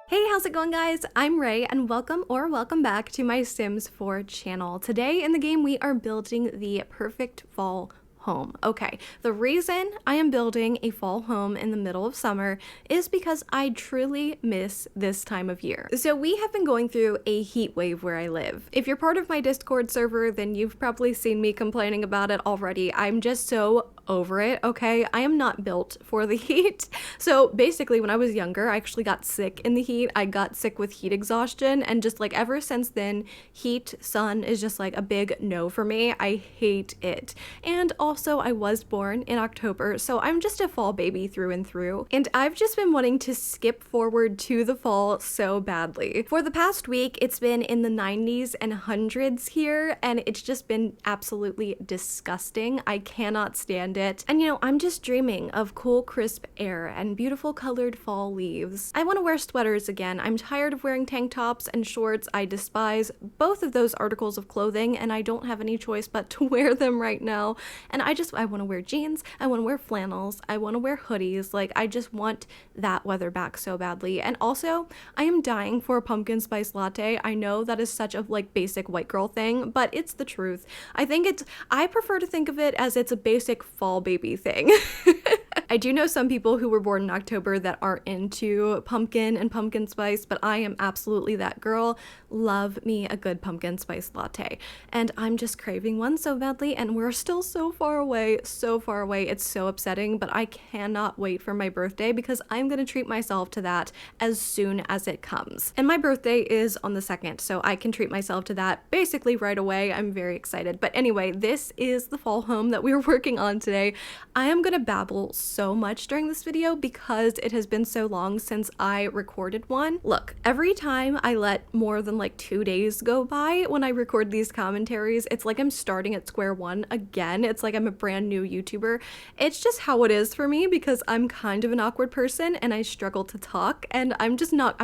Hey, how's it going, guys? I'm Ray, and welcome back to my Sims 4 channel. Today in the game, we are building the perfect fall home. Okay, the reason I am building a fall home in the middle of summer is because I truly miss this time of year. So we have been going through a heat wave where I live. If you're part of my Discord server, then you've probably seen me complaining about it already. I'm just so over it, okay? I am not built for the heat. So basically, when I was younger, I actually got sick in the heat. I got sick with heat exhaustion, and just like ever since then, heat, sun is just like a big no for me. I hate it. And also, I was born in October, so I'm just a fall baby through and through. And I've just been wanting to skip forward to the fall so badly. For the past week, it's been in the 90s and 100s here, and it's just been absolutely disgusting. I cannot stand it. And you know, I'm just dreaming of cool, crisp air and beautiful colored fall leaves. I want to wear sweaters again. I'm tired of wearing tank tops and shorts. I despise both of those articles of clothing, and I don't have any choice but to wear them right now. And I want to wear jeans. I want to wear flannels. I want to wear hoodies. Like, I just want that weather back so badly. And also, I am dying for a pumpkin spice latte. I know that is such a like basic white girl thing, but it's the truth. I prefer to think of it as it's a basic fall baby thing. I do know some people who were born in October that aren't into pumpkin and pumpkin spice, but I am absolutely that girl. Love me a good pumpkin spice latte. And I'm just craving one so badly, and we're still so far away, so far away. It's so upsetting, but I cannot wait for my birthday because I'm gonna treat myself to that as soon as it comes. And my birthday is on the 2nd, so I can treat myself to that basically right away. I'm very excited. But anyway, this is the fall home that we're working on today. I am gonna babble so much during this video because it has been so long since I recorded one. Look, every time I let more than like 2 days go by when I record these commentaries, it's like I'm starting at square one again. It's like I'm a brand new YouTuber. It's just how it is for me because I'm kind of an awkward person and I struggle to talk, and I'm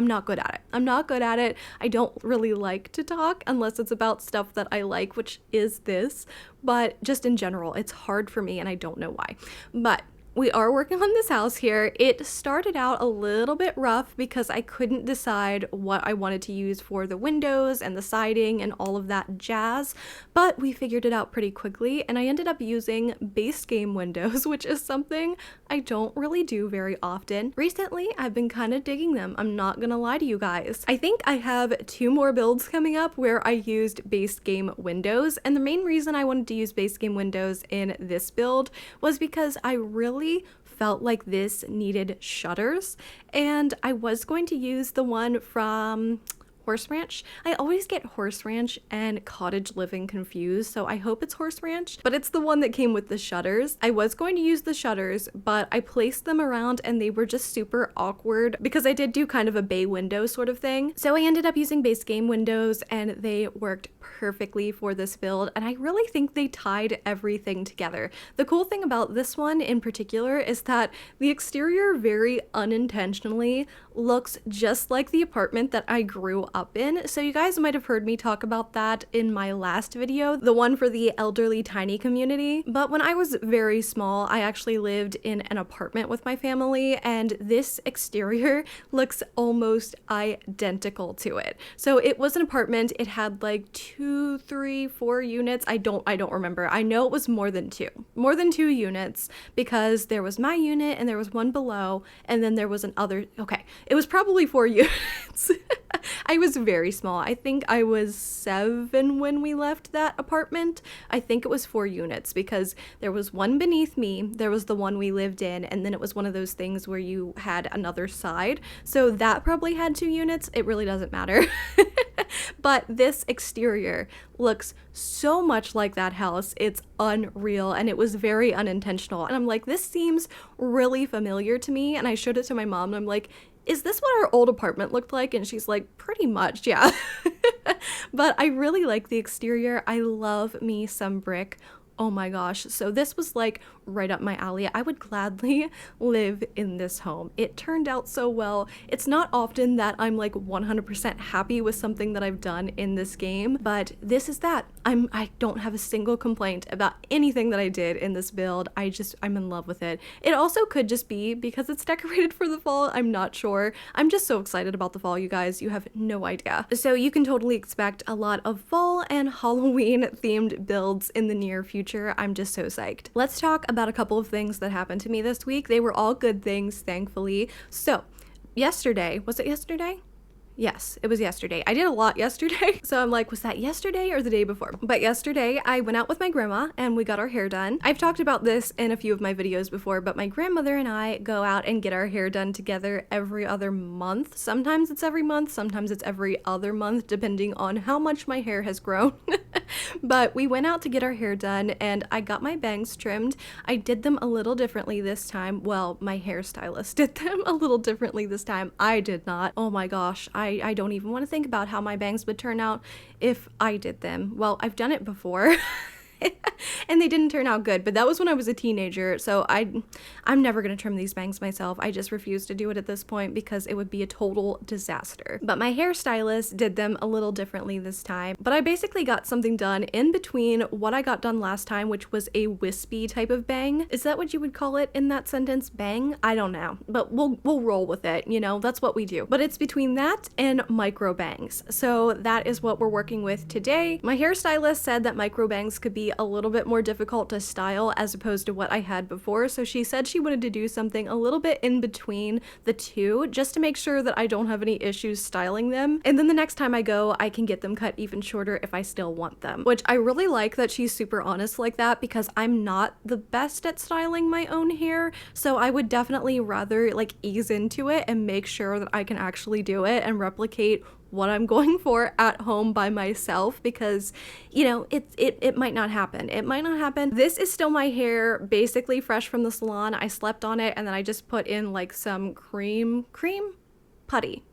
not good at it. I'm not good at it. I don't really like to talk unless it's about stuff that I like, which is this, but just in general, it's hard for me and I don't know why. But we are working on this house here. It started out a little bit rough because I couldn't decide what I wanted to use for the windows and the siding and all of that jazz, but we figured it out pretty quickly, and I ended up using base game windows, which is something I don't really do very often. Recently, I've been kind of digging them. I'm not gonna lie to you guys. I think I have 2 more builds coming up where I used base game windows, and the main reason I wanted to use base game windows in this build was because I really felt like this needed shutters, and I was going to use the one from Horse Ranch. I always get Horse Ranch and Cottage Living confused, so I hope it's Horse Ranch, but it's the one that came with the shutters. I was going to use the shutters, but I placed them around and they were just super awkward because I did do kind of a bay window sort of thing. So I ended up using base game windows and they worked perfectly for this build, and I really think they tied everything together. The cool thing about this one in particular is that the exterior very unintentionally looks just like the apartment that I grew up in. So you guys might have heard me talk about that in my last video, the one for the elderly tiny community. But when I was very small, I actually lived in an apartment with my family, and this exterior looks almost identical to it. So it was an apartment. It had like 2, 3, 4 units. I don't remember. I know it was more than 2 units because there was my unit and there was one below, and then there was another. Okay, it was probably 4 units. I was very small. I think I was 7 when we left that apartment. I think it was 4 units because there was one beneath me, there was the one we lived in, and then it was one of those things where you had another side. So that probably had 2 units. It really doesn't matter. But this exterior looks so much like that house. It's unreal, and it was very unintentional. And I'm like, this seems really familiar to me. And I showed it to my mom and I'm like, is this what our old apartment looked like? And she's like, pretty much, yeah. But I really like the exterior. I love me some brick Oh my gosh. So this was like right up my alley. I would gladly live in this home. It turned out so well. It's not often that I'm like 100% happy with something that I've done in this game, but this is that. I don't have a single complaint about anything that I did in this build. I'm in love with it. It also could just be because it's decorated for the fall. I'm not sure. I'm just so excited about the fall, you guys. You have no idea. So you can totally expect a lot of fall and Halloween themed builds in the near future. I'm just so psyched. Let's talk about a couple of things that happened to me this week. They were all good things, thankfully. So yesterday, was it yesterday? Yes, it was yesterday. I did a lot yesterday. So I'm like, was that yesterday or the day before? But yesterday I went out with my grandma and we got our hair done. I've talked about this in a few of my videos before, but my grandmother and I go out and get our hair done together every other month. Sometimes it's every month, sometimes it's every other month, depending on how much my hair has grown. But we went out to get our hair done and I got my bangs trimmed. I did them a little differently this time. Well, my hairstylist did them a little differently this time. I did not. Oh my gosh, I don't even want to think about how my bangs would turn out if I did them. Well, I've done it before. And they didn't turn out good, but that was when I was a teenager, so I'm never gonna trim these bangs myself. I just refuse to do it at this point because it would be a total disaster. But my hairstylist did them a little differently this time, but I basically got something done in between what I got done last time, which was a wispy type of bang. Is that what you would call it in that sentence? Bang? I don't know, but we'll roll with it, you know, that's what we do. But it's between that and micro bangs, so that is what we're working with today. My hairstylist said that micro bangs could be a little bit more difficult to style as opposed to what I had before, so she said she wanted to do something a little bit in between the two just to make sure that I don't have any issues styling them, and then the next time I go I can get them cut even shorter if I still want them, which I really like that she's super honest like that because I'm not the best at styling my own hair, so I would definitely rather like ease into it and make sure that I can actually do it and replicate what I'm going for at home by myself because, you know, it might not happen. It might not happen. This is still my hair, basically fresh from the salon. I slept on it and then I just put in like some cream putty.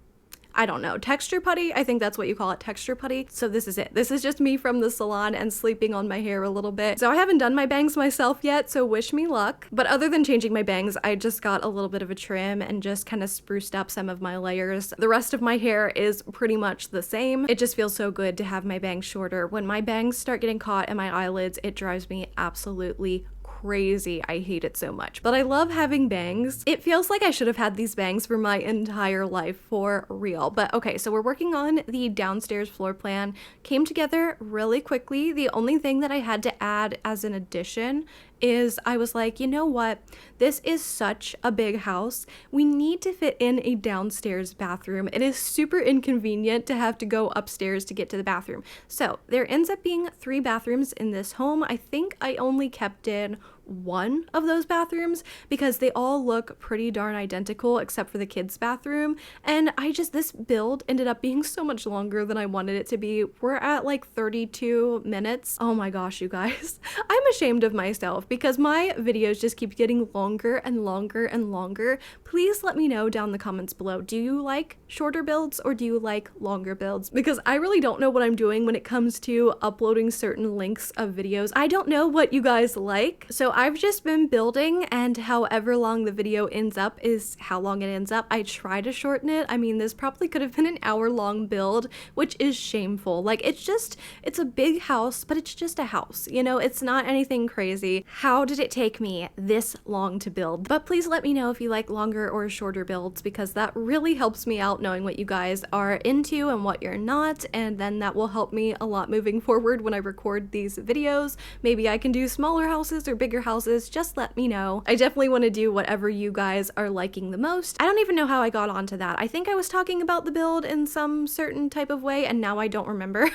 I don't know, texture putty? I think that's what you call it, texture putty. So this is it. This is just me from the salon and sleeping on my hair a little bit. So I haven't done my bangs myself yet, so wish me luck. But other than changing my bangs, I just got a little bit of a trim and just kind of spruced up some of my layers. The rest of my hair is pretty much the same. It just feels so good to have my bangs shorter. When my bangs start getting caught in my eyelids, it drives me absolutely crazy. I hate it so much, but I love having bangs. It feels like I should have had these bangs for my entire life, for real. But okay, so we're working on the downstairs floor plan. Came together really quickly. The only thing that I had to add as an addition is I was like, you know what? This is such a big house. We need to fit in a downstairs bathroom. It is super inconvenient to have to go upstairs to get to the bathroom. So there ends up being 3 bathrooms in this home. I think I only kept in one of those bathrooms because they all look pretty darn identical except for the kids' bathroom, and this build ended up being so much longer than I wanted it to be. We're at like 32 minutes. Oh my gosh, you guys. I'm ashamed of myself because my videos just keep getting longer and longer and longer. Please let me know down in the comments below. Do you like shorter builds or do you like longer builds? Because I really don't know what I'm doing when it comes to uploading certain lengths of videos. I don't know what you guys like. So I've just been building, and however long the video ends up is how long it ends up. I try to shorten it. I mean, this probably could have been an hour-long build, which is shameful. Like, it's a big house, but it's just a house, you know? It's not anything crazy. How did it take me this long to build? But please let me know if you like longer or shorter builds, because that really helps me out knowing what you guys are into and what you're not, and then that will help me a lot moving forward when I record these videos. Maybe I can do smaller houses or bigger houses. Just let me know. I definitely want to do whatever you guys are liking the most. I don't even know how I got onto that. I think I was talking about the build in some certain type of way and now I don't remember.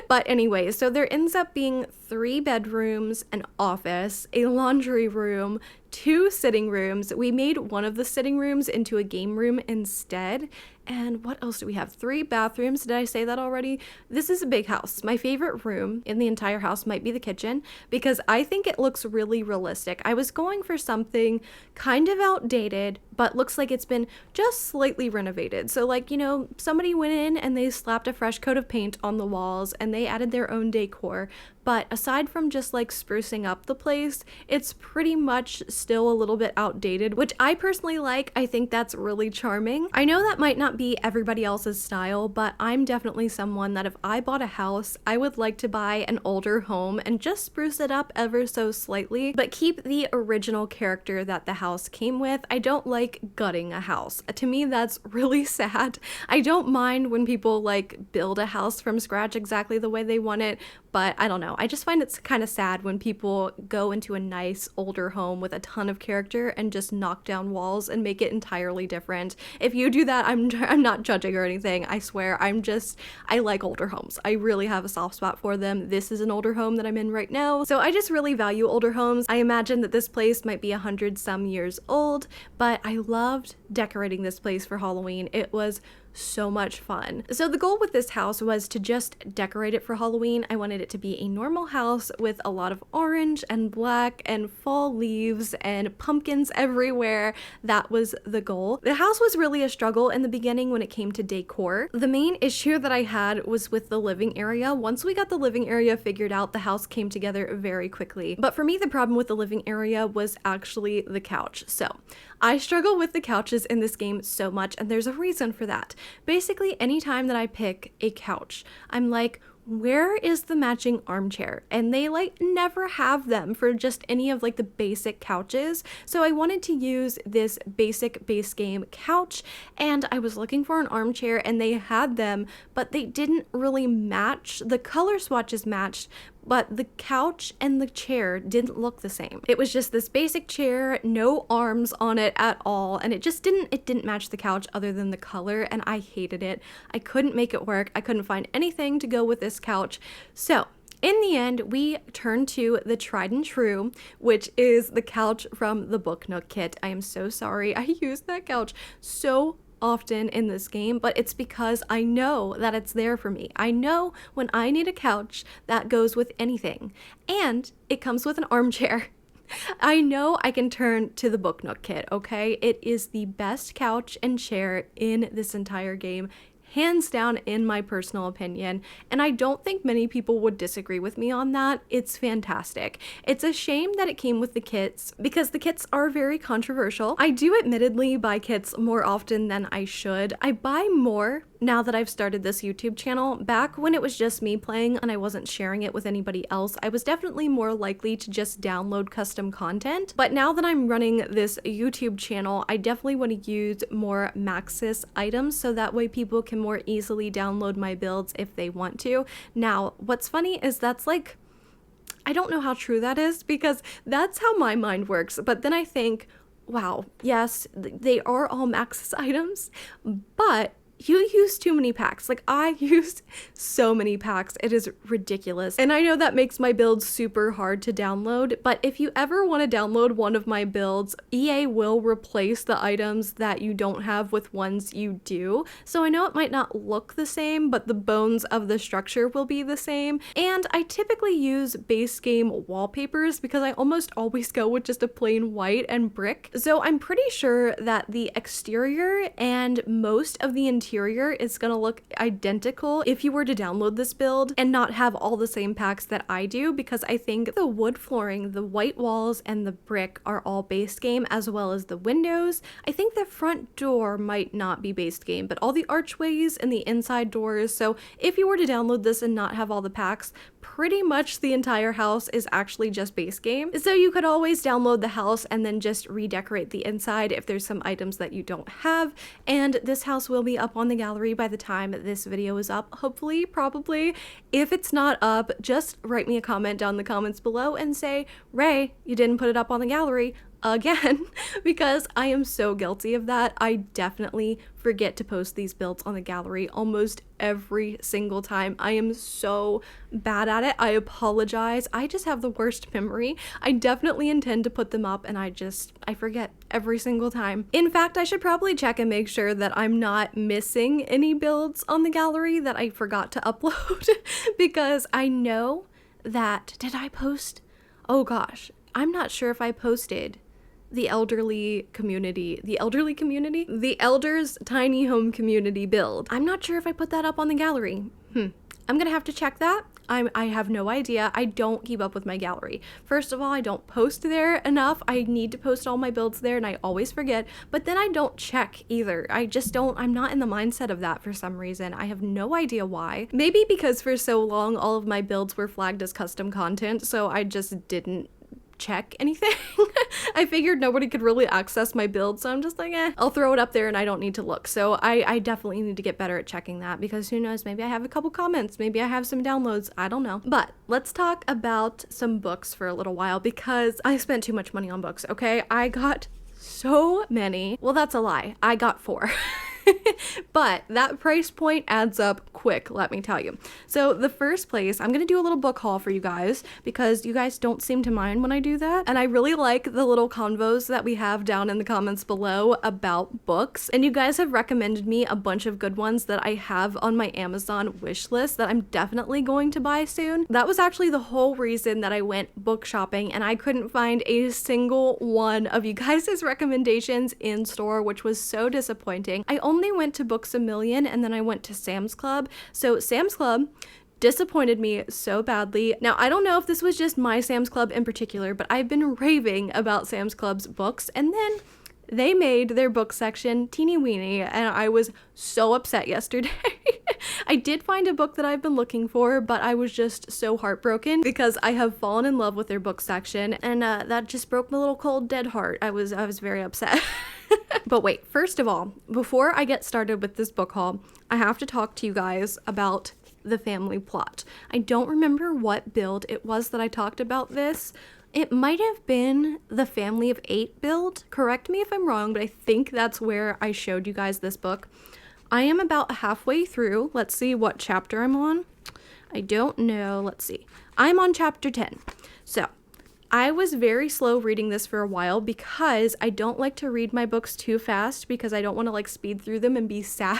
But anyway, so there ends up being 3 bedrooms, an office, a laundry room, 2 sitting rooms. We made one of the sitting rooms into a game room instead. And what else do we have? 3 bathrooms. Did I say that already? This is a big house. My favorite room in the entire house might be the kitchen because I think it looks really realistic. I was going for something kind of outdated, but looks like it's been just slightly renovated. So like, you know, somebody went in and they slapped a fresh coat of paint on the walls and they added their own decor, but aside from just like sprucing up the place, it's pretty much still a little bit outdated, which I personally like. I think that's really charming. I know that might not be everybody else's style, but I'm definitely someone that if I bought a house, I would like to buy an older home and just spruce it up ever so slightly, but keep the original character that the house came with. I don't like gutting a house. To me, that's really sad. I don't mind when people like build a house from scratch exactly the way they want it, but I don't know. I just find it's kind of sad when people go into a nice older home with a ton of character and just knock down walls and make it entirely different. If you do that, I'm not judging or anything. I swear, I like older homes. I really have a soft spot for them. This is an older home that I'm in right now, so I just really value older homes. I imagine that this place might be 100 some years old, but I loved decorating this place for Halloween. It was so much fun. So the goal with this house was to just decorate it for Halloween. I wanted it to be a normal house with a lot of orange and black and fall leaves and pumpkins everywhere. That was the goal. The house was really a struggle in the beginning when it came to decor. The main issue that I had was with the living area. Once we got the living area figured out, the house came together very quickly. But for me, the problem with the living area was actually the couch. So I struggle with the couches in this game so much, and there's a reason for that. Basically, anytime that I pick a couch, I'm like, where is the matching armchair? And they like never have them for just any of like the basic couches. So I wanted to use this basic base game couch, and I was looking for an armchair and they had them, but they didn't really match. The color swatches matched, but the couch and the chair didn't look the same. It was just this basic chair, no arms on it at all, and it didn't match the couch other than the color, and I hated it. I couldn't make it work. I couldn't find anything to go with this couch. So in the end, we turned to the tried and true, which is the couch from the Book Nook kit. I am so sorry. I used that couch so often in this game, but it's because I know that it's there for me. I know when I need a couch that goes with anything, and it comes with an armchair. I know I can turn to the Book Nook kit, okay? It is the best couch and chair in this entire game, hands down, in my personal opinion, and I don't think many people would disagree with me on that. It's fantastic. It's a shame that it came with the kits because the kits are very controversial. I do admittedly buy kits more often than I should. I buy more now that I've started this YouTube channel. Back when it was just me playing and I wasn't sharing it with anybody else, I was definitely more likely to just download custom content. But now that I'm running this YouTube channel, I definitely want to use more Maxis items so that way people can more easily download my builds if they want to. Now, what's funny is that's like, I don't know how true that is because that's how my mind works. But then I think, wow, yes, they are all Maxis items, but you use too many packs. Like, I used so many packs. It is ridiculous. And I know that makes my builds super hard to download, but if you ever want to download one of my builds, EA will replace the items that you don't have with ones you do. So I know it might not look the same, but the bones of the structure will be the same. And I typically use base game wallpapers because I almost always go with just a plain white and brick. So I'm pretty sure that the exterior and most of the interior is gonna look identical if you were to download this build and not have all the same packs that I do, because I think the wood flooring, the white walls, and the brick are all base game, as well as the windows. I think the front door might not be base game, but all the archways and the inside doors. So if you were to download this and not have all the packs, pretty much the entire house is actually just base game. So you could always download the house and then just redecorate the inside if there's some items that you don't have. And this house will be up on the gallery by the time this video is up, hopefully, probably. If it's not up, just write me a comment down in the comments below and say, Ray, you didn't put it up on the gallery again, because I am so guilty of that. I definitely forget to post these builds on the gallery almost every single time. I am so bad at it. I apologize. I just have the worst memory. I definitely intend to put them up and I forget every single time. In fact, I should probably check and make sure that I'm not missing any builds on the gallery that I forgot to upload because I know that, did I post? Oh gosh, I'm not sure if I posted the elderly community, the elders tiny home community build. I'm not sure if I put that up on the gallery. I'm gonna have to check that. I have no idea. I don't keep up with my gallery. First of all, I don't post there enough. I need to post all my builds there and I always forget, but then I don't check either. I just don't, I'm not in the mindset of that for some reason. I have no idea why. Maybe because for so long, all of my builds were flagged as custom content, so I just didn't check anything. I figured nobody could really access my build, so I'm just like, I'll throw it up there and I don't need to look. So I definitely need to get better at checking that, because who knows, maybe I have a couple comments, maybe I have some downloads, I don't know. But let's talk about some books for a little while, because I spent too much money on books, okay? I got so many. Well, that's a lie. I got 4. But that price point adds up quick, let me tell you. So the first place, I'm going to do a little book haul for you guys, because you guys don't seem to mind when I do that. And I really like the little convos that we have down in the comments below about books. And you guys have recommended me a bunch of good ones that I have on my Amazon wish list that I'm definitely going to buy soon. That was actually the whole reason that I went book shopping, and I couldn't find a single one of you guys' recommendations in store, which was so disappointing. I only went to Books A Million and then I went to Sam's Club. So Sam's Club disappointed me so badly. Now, I don't know if this was just my Sam's Club in particular, but I've been raving about Sam's Club's books, and then they made their book section teeny weeny, and I was so upset yesterday. I did find a book that I've been looking for, but I was just so heartbroken because I have fallen in love with their book section, and that just broke my little cold dead heart. I was very upset. But wait, first of all, before I get started with this book haul, I have to talk to you guys about the family plot. I don't remember what build it was that I talked about this. It might have been the Family of 8 build. Correct me if I'm wrong, but I think that's where I showed you guys this book. I am about halfway through. Let's see what chapter I'm on. I don't know. Let's see. I'm on chapter 10. So I was very slow reading this for a while because I don't like to read my books too fast, because I don't want to like speed through them and be sad.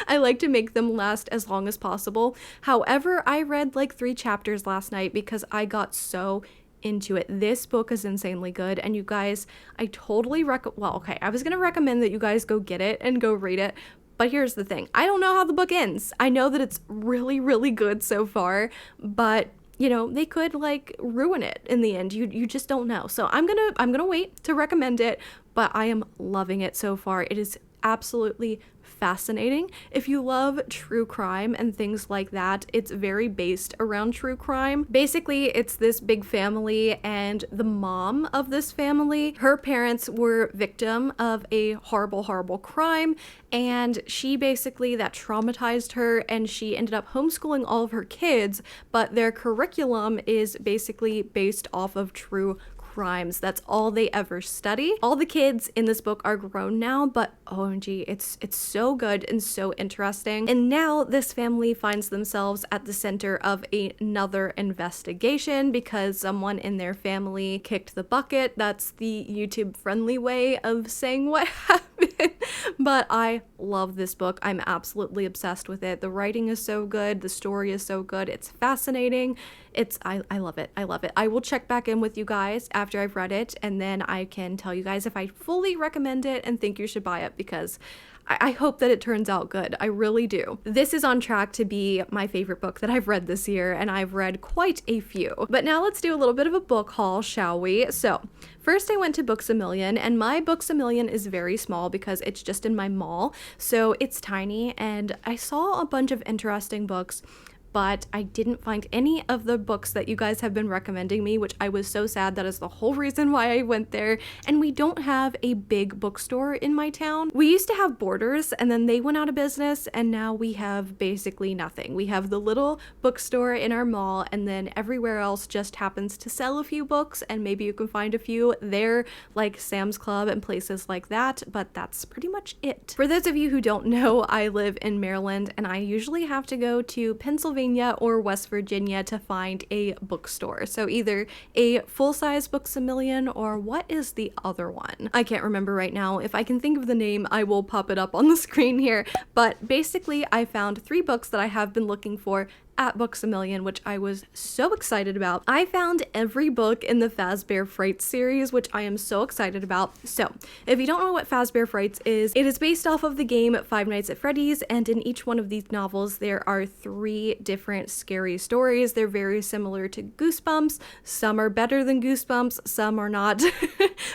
I like to make them last as long as possible. However, I read like 3 chapters last night because I got so into it. This book is insanely good, and you guys, I totally I was gonna recommend that you guys go get it and go read it, but here's the thing. I don't know how the book ends. I know that it's really, really good so far, but you know, they could like ruin it in the end. You just don't know. So I'm gonna wait to recommend it, but I am loving it so far. It is absolutely fascinating. If you love true crime and things like that, it's very based around true crime. Basically, it's this big family, and the mom of this family, her parents were victim of a horrible, horrible crime, and she basically, that traumatized her, and she ended up homeschooling all of her kids, but their curriculum is basically based off of true crimes. That's all they ever study. All the kids in this book are grown now, but OMG, it's so good and so interesting. And now this family finds themselves at the center of another investigation because someone in their family kicked the bucket. That's the YouTube friendly way of saying what happened. But I love this book. I'm absolutely obsessed with it. The writing is so good. The story is so good. It's fascinating. I love it. I love it. I will check back in with you guys after I've read it, and then I can tell you guys if I fully recommend it and think you should buy it, because I hope that it turns out good. I really do. This is on track to be my favorite book that I've read this year, and I've read quite a few. But now let's do a little bit of a book haul, shall we? So first I went to Books A Million, and my Books A Million is very small because it's just in my mall, so it's tiny, and I saw a bunch of interesting books, but I didn't find any of the books that you guys have been recommending me, which I was so sad. That is the whole reason why I went there. And we don't have a big bookstore in my town. We used to have Borders, and then they went out of business, and now we have basically nothing. We have the little bookstore in our mall, and then everywhere else just happens to sell a few books, and maybe you can find a few there, like Sam's Club and places like that, but that's pretty much it. For those of you who don't know, I live in Maryland, and I usually have to go to Pennsylvania or West Virginia to find a bookstore. So either a full-size Books A Million, or what is the other one? I can't remember right now. If I can think of the name, I will pop it up on the screen here. But basically, I found 3 books that I have been looking for at Books A Million, which I was so excited about. I found every book in the Fazbear Frights series, which I am so excited about. So, if you don't know what Fazbear Frights is, it is based off of the game Five Nights at Freddy's, and in each one of these novels, there are 3 different scary stories. They're very similar to Goosebumps. Some are better than Goosebumps, some are not,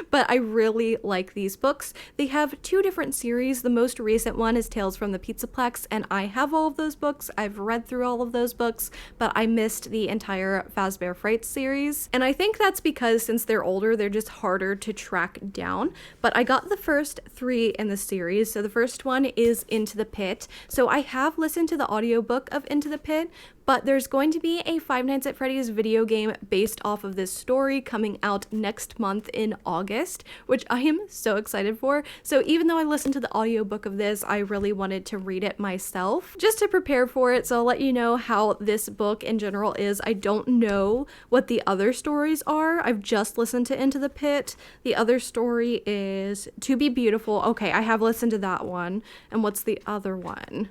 but I really like these books. They have 2 different series. The most recent one is Tales from the Pizzaplex, and I have all of those books. I've read through all of those books, but I missed the entire Fazbear Frights series. And I think that's because since they're older, they're just harder to track down. But I got the first 3 in the series. So the first one is Into the Pit. So I have listened to the audiobook of Into the Pit, but there's going to be a Five Nights at Freddy's video game based off of this story coming out next month in August, which I am so excited for. So even though I listened to the audiobook of this, I really wanted to read it myself just to prepare for it. So I'll let you know how this book in general is. I don't know what the other stories are. I've just listened to Into the Pit. The other story is To Be Beautiful. Okay, I have listened to that one. And what's the other one?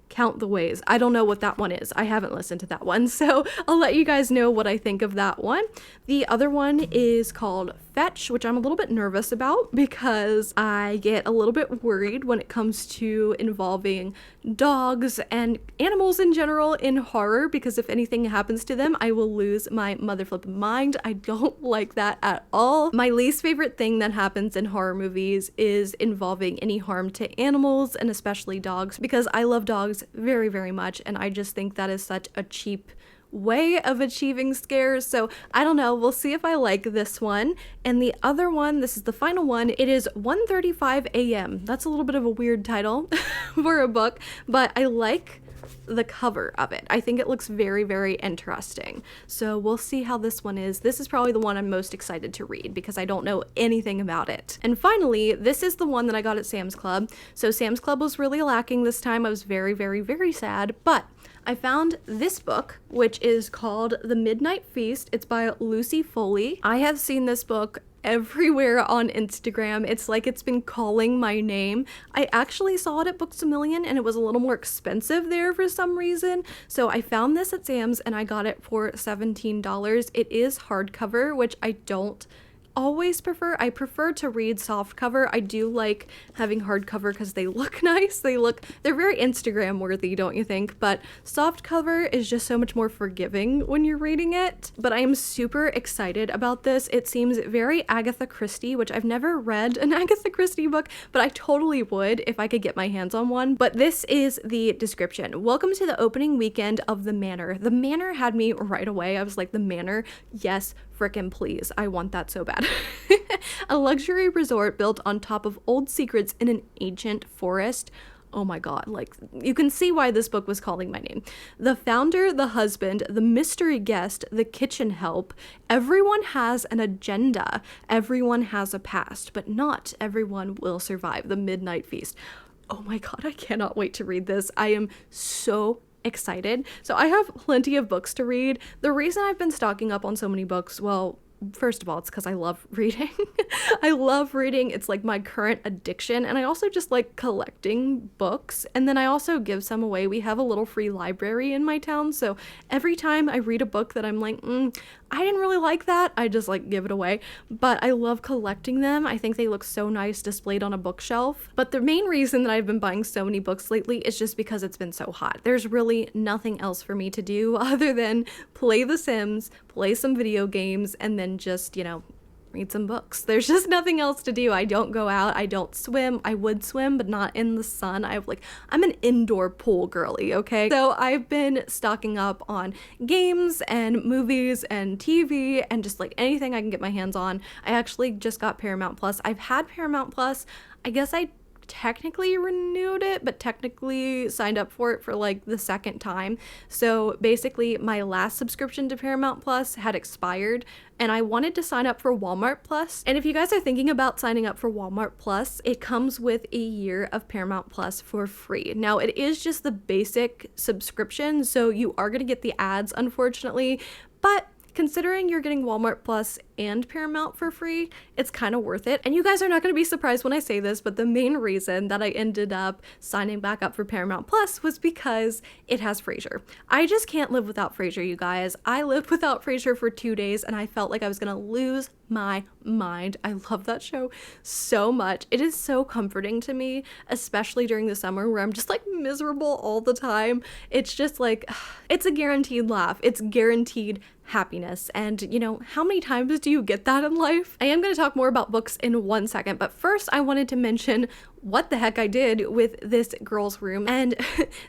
Count the Ways. I don't know what that one is. I haven't listened to that one, so I'll let you guys know what I think of that one. The other one is called Fetch, which I'm a little bit nervous about because I get a little bit worried when it comes to involving dogs and animals in general in horror, because if anything happens to them, I will lose my mother flipping mind. I don't like that at all. My least favorite thing that happens in horror movies is involving any harm to animals, and especially dogs, because I love dogs very, very much, and I just think that is such a cheap way of achieving scares. So I don't know, we'll see if I like this one. And the other one, this is the final one, it is 1:35 a.m. That's a little bit of a weird title for a book, but I like the cover of it. I think it looks very, very interesting. So we'll see how this one is. This is probably the one I'm most excited to read because I don't know anything about it. And finally, this is the one that I got at Sam's Club. So Sam's Club was really lacking this time. I was very, very, very sad, but I found this book, which is called The Midnight Feast. It's by Lucy Foley. I have seen this book everywhere on Instagram. It's like it's been calling my name. I actually saw it at Books A Million and it was a little more expensive there for some reason. So I found this at Sam's and I got it for $17. It is hardcover, which I don't always prefer. I prefer to read softcover. I do like having hardcover because they look nice. They're very Instagram worthy, don't you think? But softcover is just so much more forgiving when you're reading it. But I am super excited about this. It seems very Agatha Christie, which I've never read an Agatha Christie book, but I totally would if I could get my hands on one. But this is the description. Welcome to the opening weekend of The Manor. The Manor had me right away. I was like, The Manor? Yes, frickin' please. I want that so bad. A luxury resort built on top of old secrets in an ancient forest. Oh my god, like, you can see why this book was calling my name. The founder, the husband, the mystery guest, the kitchen help. Everyone has an agenda. Everyone has a past, but not everyone will survive. The Midnight Feast. Oh my god, I cannot wait to read this. I am so excited. So I have plenty of books to read. The reason I've been stocking up on so many books, well, first of all, it's because I love reading. I love reading. It's like my current addiction. And I also just like collecting books. And then I also give some away. We have a little free library in my town. So every time I read a book that I'm like, I didn't really like that, I just like give it away. But I love collecting them. I think they look so nice displayed on a bookshelf. But the main reason that I've been buying so many books lately is just because it's been so hot. There's really nothing else for me to do other than play The Sims, play some video games, and then just, read some books. There's just nothing else to do. I don't go out. I don't swim. I would swim, but not in the sun. I'm an indoor pool girly, okay? So I've been stocking up on games and movies and TV and just like anything I can get my hands on. I actually just got Paramount Plus. I've had Paramount Plus. I guess I technically renewed it, but technically signed up for it for like the second time. So basically my last subscription to Paramount Plus had expired and I wanted to sign up for Walmart Plus. And if you guys are thinking about signing up for Walmart Plus, it comes with a year of Paramount Plus for free. Now it is just the basic subscription, so you are going to get the ads, unfortunately, but considering you're getting Walmart Plus and Paramount for free, it's kind of worth it. And you guys are not going to be surprised when I say this, but the main reason that I ended up signing back up for Paramount Plus was because it has Frasier. I just can't live without Frasier, you guys. I lived without Frasier for 2 days and I felt like I was going to lose my mind. I love that show so much. It is so comforting to me, especially during the summer where I'm just like miserable all the time. It's just like, it's a guaranteed laugh. It's guaranteed happiness. And you know, how many times do you get that in life? I am going to talk more about books in 1 second, but first I wanted to mention what the heck I did with this girl's room. And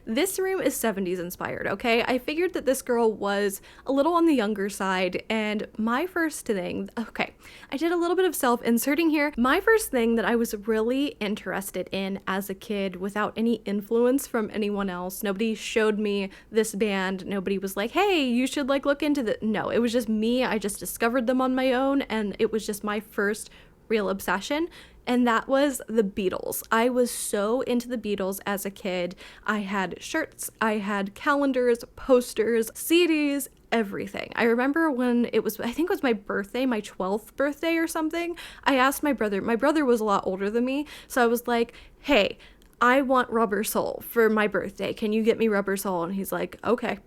this room is 70s inspired, okay? I figured that this girl was a little on the younger side, and my first thing, okay, I did a little bit of self-inserting here. My first thing that I was really interested in as a kid without any influence from anyone else, nobody showed me this band, nobody was like, hey, you should like look into the, no, it was just me. I just discovered them on my own, and it was just my first real obsession. And that was the Beatles. I was so into the Beatles as a kid. I had shirts, I had calendars, posters, CDs, everything. I remember when it was, I think it was my birthday, my 12th birthday or something, I asked my brother was a lot older than me, so I was like, hey, I want Rubber Soul for my birthday. Can you get me Rubber Soul? And he's like, okay.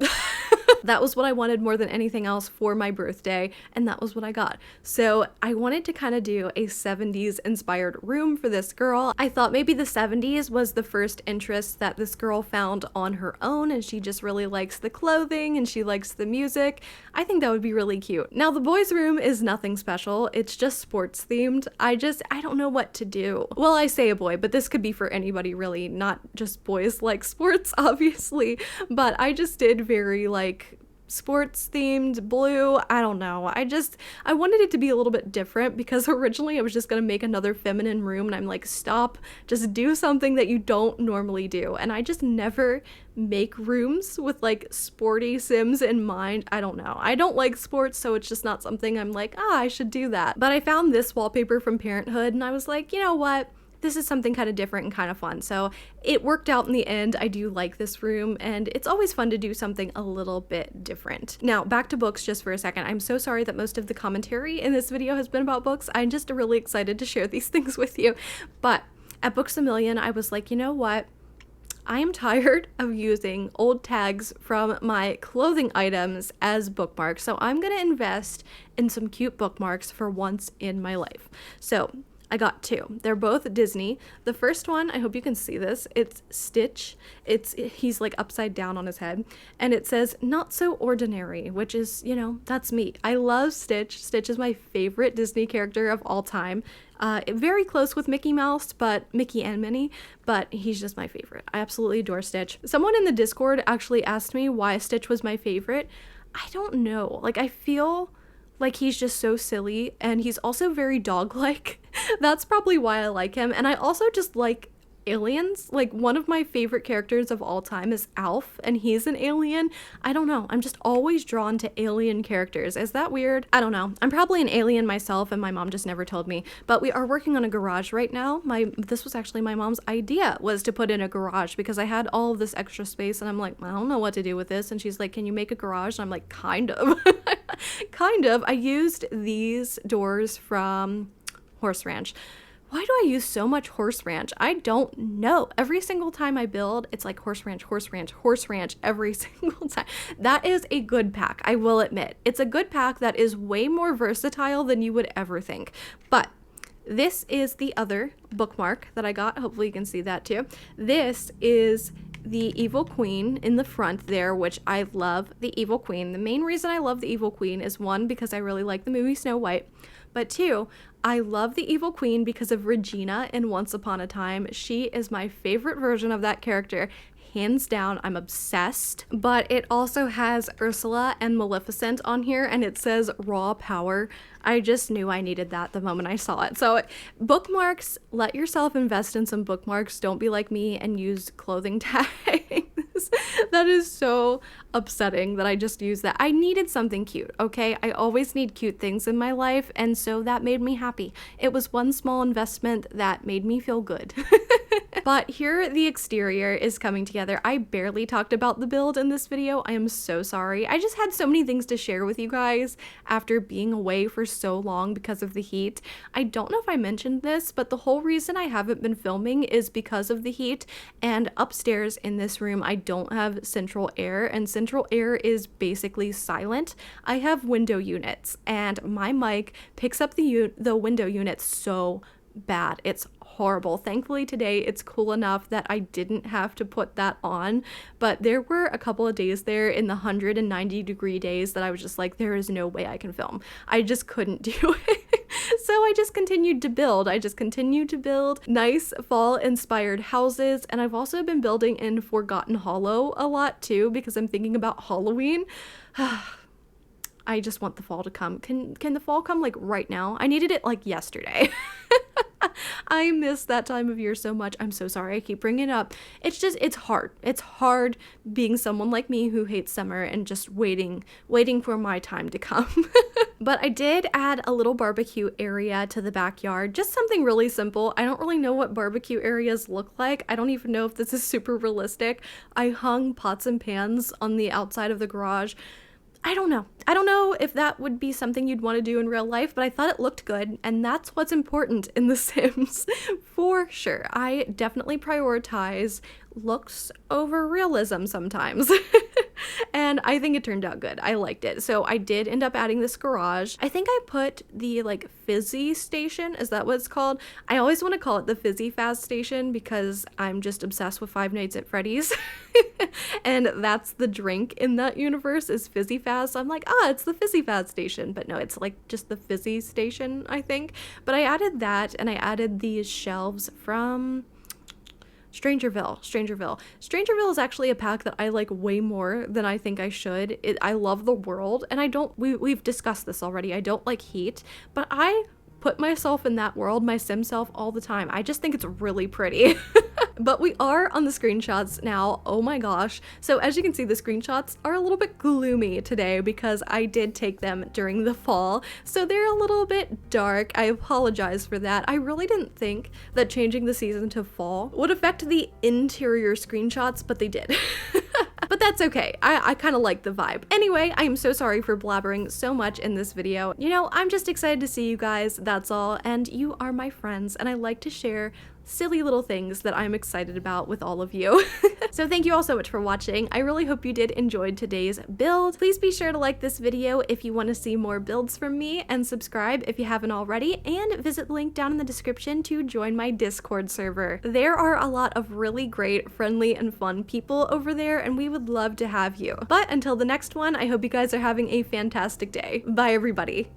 That was what I wanted more than anything else for my birthday, and that was what I got. So I wanted to kind of do a 70s inspired room for this girl. I thought maybe the 70s was the first interest that this girl found on her own, and she just really likes the clothing and she likes the music. I think that would be really cute. Now the boys' room is nothing special. It's just sports themed. I don't know what to do. Well, I say a boy, but this could be for anybody really, not just boys like sports, obviously. But I just did very like sports themed blue. I don't know. I wanted it to be a little bit different because originally I was just going to make another feminine room, and I'm like, stop, just do something that you don't normally do. And I just never make rooms with like sporty Sims in mind. I don't know. I don't like sports, so it's just not something I'm like, I should do that. But I found this wallpaper from Parenthood and I was like, you know what? This is something kind of different and kind of fun. So it worked out in the end. I do like this room, and it's always fun to do something a little bit different. Now, back to books just for a second. I'm so sorry that most of the commentary in this video has been about books. I'm just really excited to share these things with you. But at Books A Million, I was like, you know what? I am tired of using old tags from my clothing items as bookmarks. So I'm going to invest in some cute bookmarks for once in my life. So I got 2. They're both Disney. The first one, I hope you can see this, it's Stitch. He's like upside down on his head, and it says not so ordinary, which is, you know, that's me. I love Stitch. Stitch is my favorite Disney character of all time. Very close with Mickey Mouse, but Mickey and Minnie, but he's just my favorite. I absolutely adore Stitch. Someone in the Discord actually asked me why Stitch was my favorite. I don't know. Like, I feel like he's just so silly, and he's also very dog-like. That's probably why I like him. And I also just like aliens. Like, one of my favorite characters of all time is Alf, and he's an alien. I don't know. I'm just always drawn to alien characters. Is that weird? I don't know. I'm probably an alien myself, and my mom just never told me. But we are working on a garage right now. This was actually my mom's idea, was to put in a garage because I had all of this extra space, and I'm like, I don't know what to do with this. And she's like, can you make a garage? And I'm like, kind of. Kind of. I used these doors from Horse Ranch. Why do I use so much Horse Ranch? I don't know. Every single time I build, it's like Horse Ranch, Horse Ranch, Horse Ranch every single time. That is a good pack, I will admit. It's a good pack that is way more versatile than you would ever think. But this is the other bookmark that I got. Hopefully you can see that too. This is the Evil Queen in the front there, which I love the Evil Queen. The main reason I love the Evil Queen is, 1, because I really like the movie Snow White, but 2, I love the Evil Queen because of Regina in Once Upon a Time. She is my favorite version of that character. Hands down, I'm obsessed. But it also has Ursula and Maleficent on here, and it says raw power. I just knew I needed that the moment I saw it. So bookmarks, let yourself invest in some bookmarks. Don't be like me and use clothing tags. That is so upsetting that I just used that. I needed something cute, okay? I always need cute things in my life, and so that made me happy. It was one small investment that made me feel good. But here the exterior is coming together. I barely talked about the build in this video. I am so sorry. I just had so many things to share with you guys after being away for so long because of the heat. I don't know if I mentioned this, but the whole reason I haven't been filming is because of the heat, and upstairs in this room I don't have central air, and central air is basically silent. I have window units and my mic picks up the window units so bad. It's horrible. Thankfully today it's cool enough that I didn't have to put that on, but there were a couple of days there in the 190-degree days that I was just like, there is no way I can film. I just couldn't do it. So I just continued to build. I just continued to build nice fall inspired houses, and I've also been building in Forgotten Hollow a lot too because I'm thinking about Halloween. I just want the fall to come. Can the fall come like right now? I needed it like yesterday. I miss that time of year so much. I'm so sorry I keep bringing it up. It's hard. It's hard being someone like me who hates summer and just waiting for my time to come. But I did add a little barbecue area to the backyard. Just something really simple. I don't really know what barbecue areas look like. I don't even know if this is super realistic. I hung pots and pans on the outside of the garage. I don't know. I don't know if that would be something you'd want to do in real life, but I thought it looked good, and that's what's important in The Sims, for sure. I definitely prioritize looks over realism sometimes. And I think it turned out good. I liked it. So I did end up adding this garage. I think I put the like fizzy station. Is that what it's called? I always want to call it the fizzy fast station because I'm just obsessed with Five Nights at Freddy's. And that's the drink in that universe is fizzy fast. So I'm like, it's the fizzy fast station. But no, it's like just the fizzy station, I think. But I added that, and I added these shelves from Strangerville is actually a pack that I like way more than I think I should. I love the world, and we've discussed this already. I don't like heat, but I put myself in that world, my sim self, all the time. I just think it's really pretty. But we are on the screenshots now. Oh my gosh. So as you can see, the screenshots are a little bit gloomy today because I did take them during the fall. So they're a little bit dark. I apologize for that. I really didn't think that changing the season to fall would affect the interior screenshots, but they did. But that's okay. I kind of like the vibe. Anyway, I am so sorry for blabbering so much in this video. You know, I'm just excited to see you guys, that's all. And you are my friends, and I like to share silly little things that I'm excited about with all of you. So thank you all so much for watching. I really hope you did enjoy today's build. Please be sure to like this video if you want to see more builds from me, and subscribe if you haven't already, and visit the link down in the description to join my Discord server. There are a lot of really great, friendly, and fun people over there, and we would love to have you. But until the next one, I hope you guys are having a fantastic day. Bye everybody.